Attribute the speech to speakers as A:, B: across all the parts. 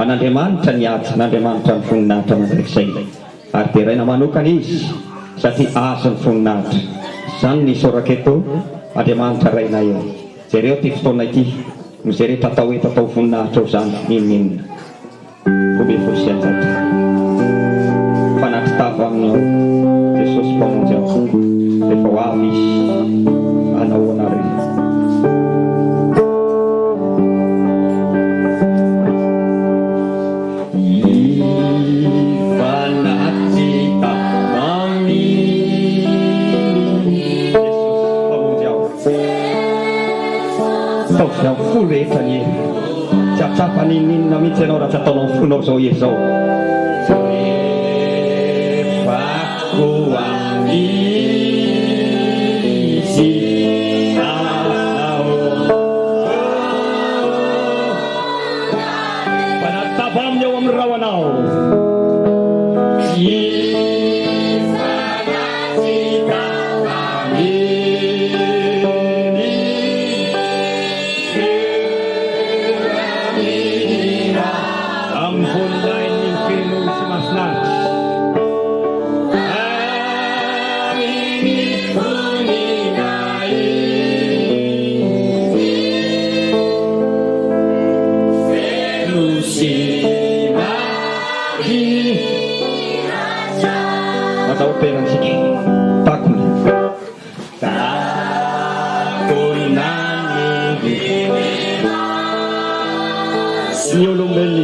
A: An'Andriamanitra ny ady, n'Andriamanitra ny voninahitra mandrakizay. Ary teraina manokana izy satria azo ny voninahitra. Izany ny soraka eto, Andriamanitra raina eo. Jereo ty fotoana ity, izay rehetra atao eto atao voninahitra ao izany, inona. Kobe fosianjato. Fanatitava amin'ny Jesosy mpamonjy aho. Rehefa ho avy izy, anao anareo. Taozy amin'ny folo rehetra ny tsatsapa ninina mihitsy ianao raha tsy ataonao amin'ny fonao zao ery zao. Rehefa koa izy fanatitava aminy eo amin'ny rahoanao. Atau perang sikit takut nyulung beli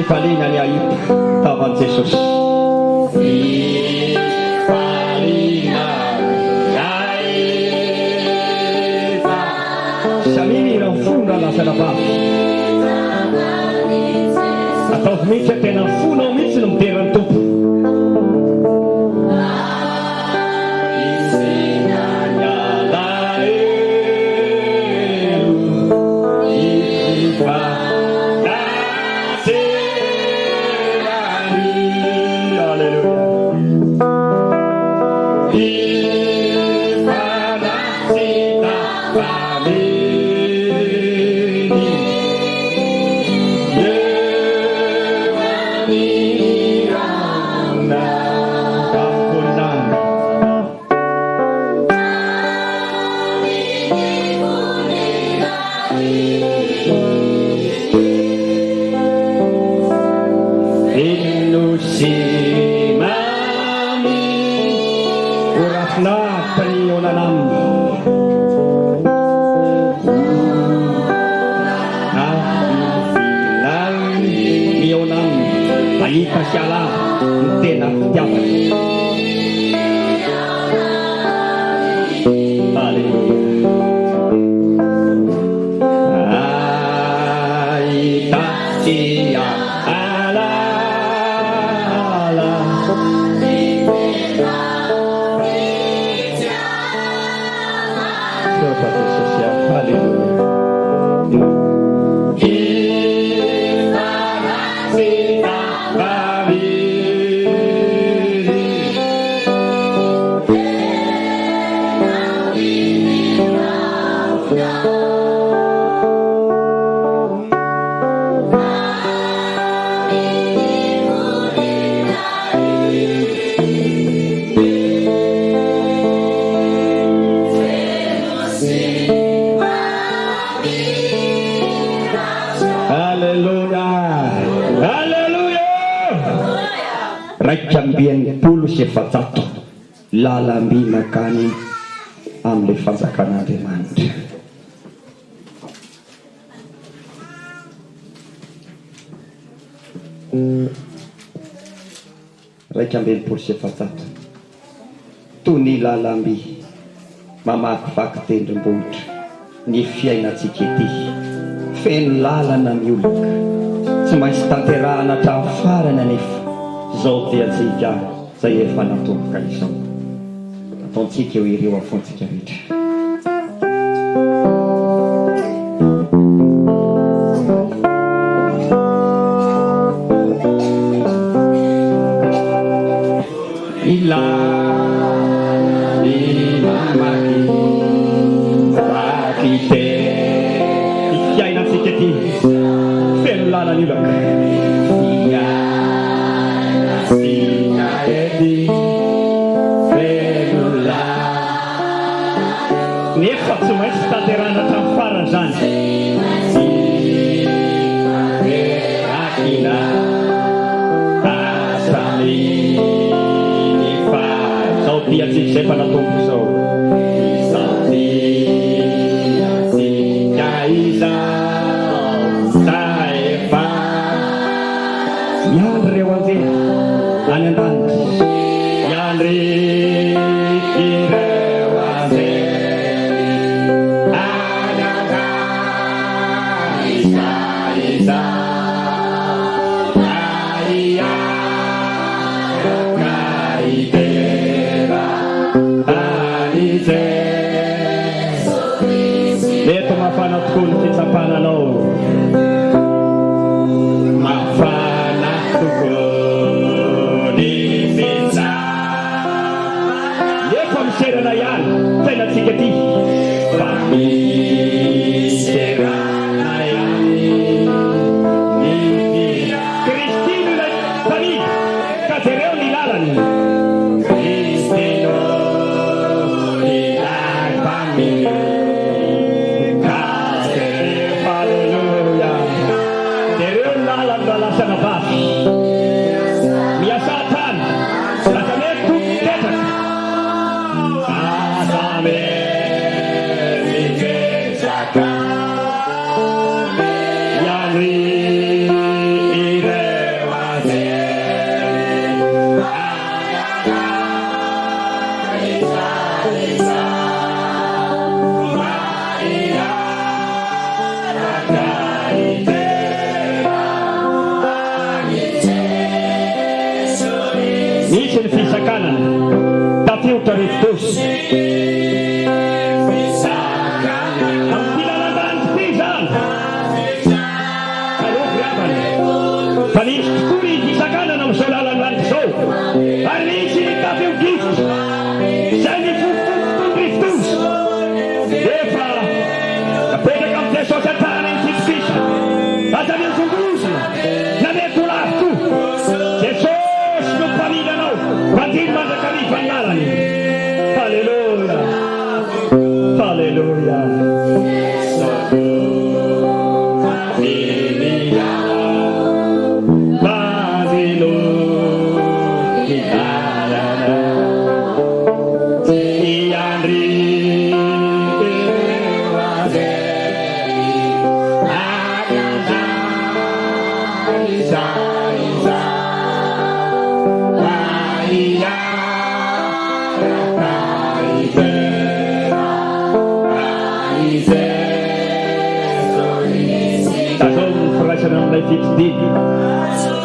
A: Palina niya ito tavan Jesus. Palina ita sa mini ng funa na sa labas. At ang minsan ka ng funa minsan ng tirang tupo. Alita siala tena jabat. Haleluya. Alita sia ala ala. Haleluya. sy efajato lalamby nakany amin'ilay fanjakan'Andriamanitra. Raika ambinipolo sy efajato toy ny lalamby mamakivaky tendrombohitra ny fiainantsika ety feno lalana mioloka tsy maintsy tanterahana hatramin'ny farany anefa zao dia antsika zay efa natomboka izao ataontsika eo ireo afontsika rehetra. Nefa tsy maintsy tanterana hatramin'ny farany zany. Zao dia tsika izay fanatomboka izao. Zao dia tsika izao taefa miandry reo anjely any an-danitra miandry ireo anjely any an-danitra Eto mafana tokoa ny fitsapananao, mafana tokoa ny fitsapana. Efa miserana ihany fiainantsika ty, fa miserana ihany ny Kristino ilay familj ka jereo ny lalany. Kristino ilay familj miasa tany lasa mety mipetraka lasa mety mipetraka iandry ireo anjely misy ny fisakanana tafiotra rivodosy amin'ny filanan-danitra ty zany aloha avany fa nisy tokoa ny fisakanana amin'izao lalan-danitra zao ary nisy ny tafio-drivotra zay ny fofofofony rivodosy efa apetraka amin'ny jesosy an-tany ny fitopisa aza miazondrozona na mety ho lavy ko Bandin mandakarifa ngalani. Haleluya. Haleluya.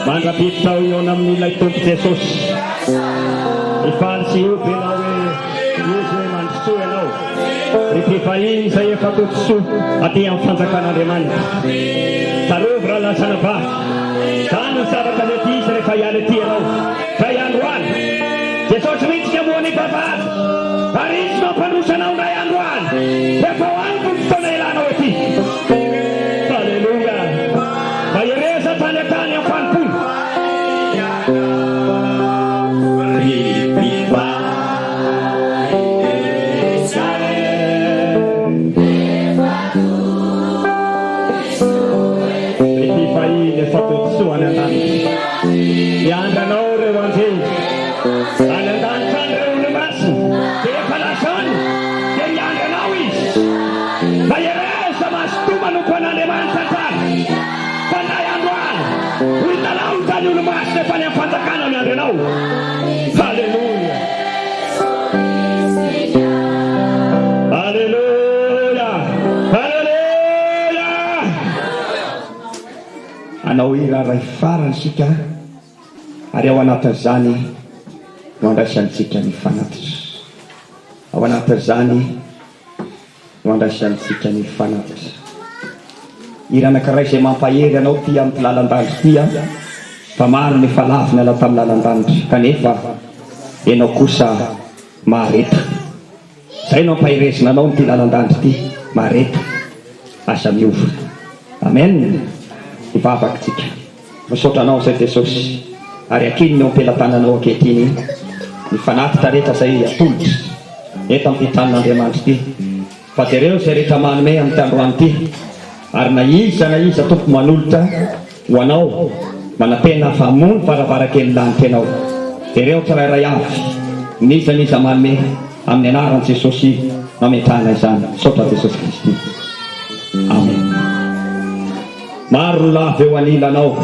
A: Mandrapit tao yon amin'ilay tompo Jesosy ifaly sy io benao hoe io hoe mandrosoa ianao ry mpivahiny zay efa totosoa aty amin'ny fanjakan'Andriamanitra tarovy raha lasana basy zany ny zavatra mety izy rehefa hiala ety ianao fa iandro any Jesosy mihitsy amoany vavahady ary izy mampanosanao ndray andro any efa ho any ny fotoana ilanao ety. Haleluya. Mahereza tany atany amin'ny fanimpony Iandranao reo anjely ianao. Alleluia. Alleluia. Alleluia. Anao iraray farany sika ary ao anatin'izany no andraisantsika ny fanatitra. Ao anatin'izany no andraisantsika ny fanatitra. Iranankiray izay mampahery anao ty amin'ny lalandandro ty fa maro ny falavina ala tamin'ny lalandandro kanefa ianao kosa mareta. Zay no ampahiresina anao ny ty lalandandro ty mareta asa miova. Amen. Ivavakytsika misaotra anao zay Jesosy ary akiny ny ampelatananao ankehitiny ny fanatitra rehetra zay atolotra eto amin'ny fitan'Andriamanitra ty fa dereo zay rehetra manome amin'ny tandroany ty ary na iza tompo manolotra ho anao manapena famony varavarankely lanitra ianao dereo tsirairay avy niza manome amin'ny anaran'i Jesosy mametrahana izany. Misaotra Jesosy Kristy. Amen. Maro lava eo anilanao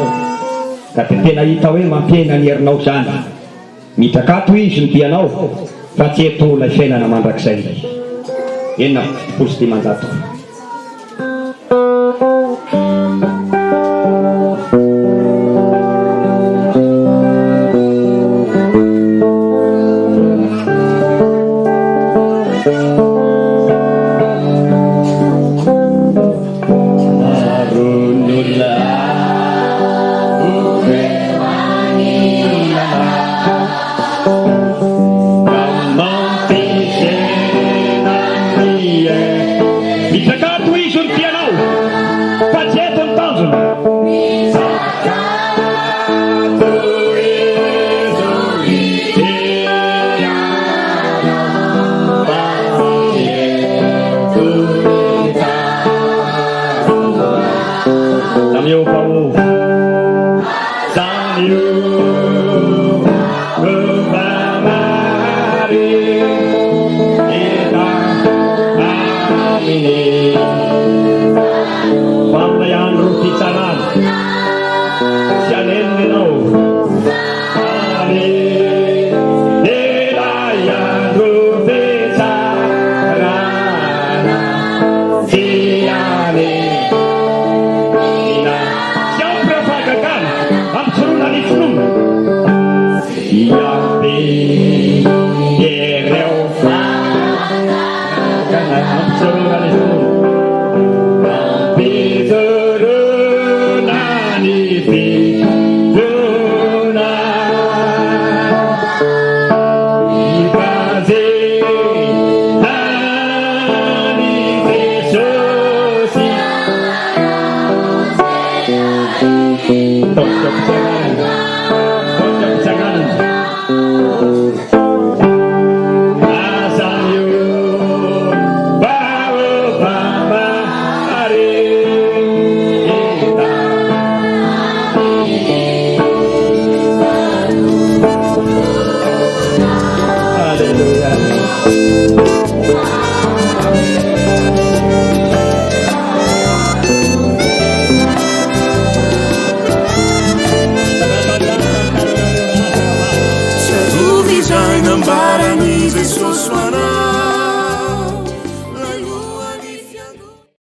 A: ka tena hita hoe mampiena ny herinao zany. Mitrakato izy ny bianao fa tsy eto ilay fiainana mandrakizay. Enina fitopolo sy dimanjato.
B: Nambarani Jesus Wana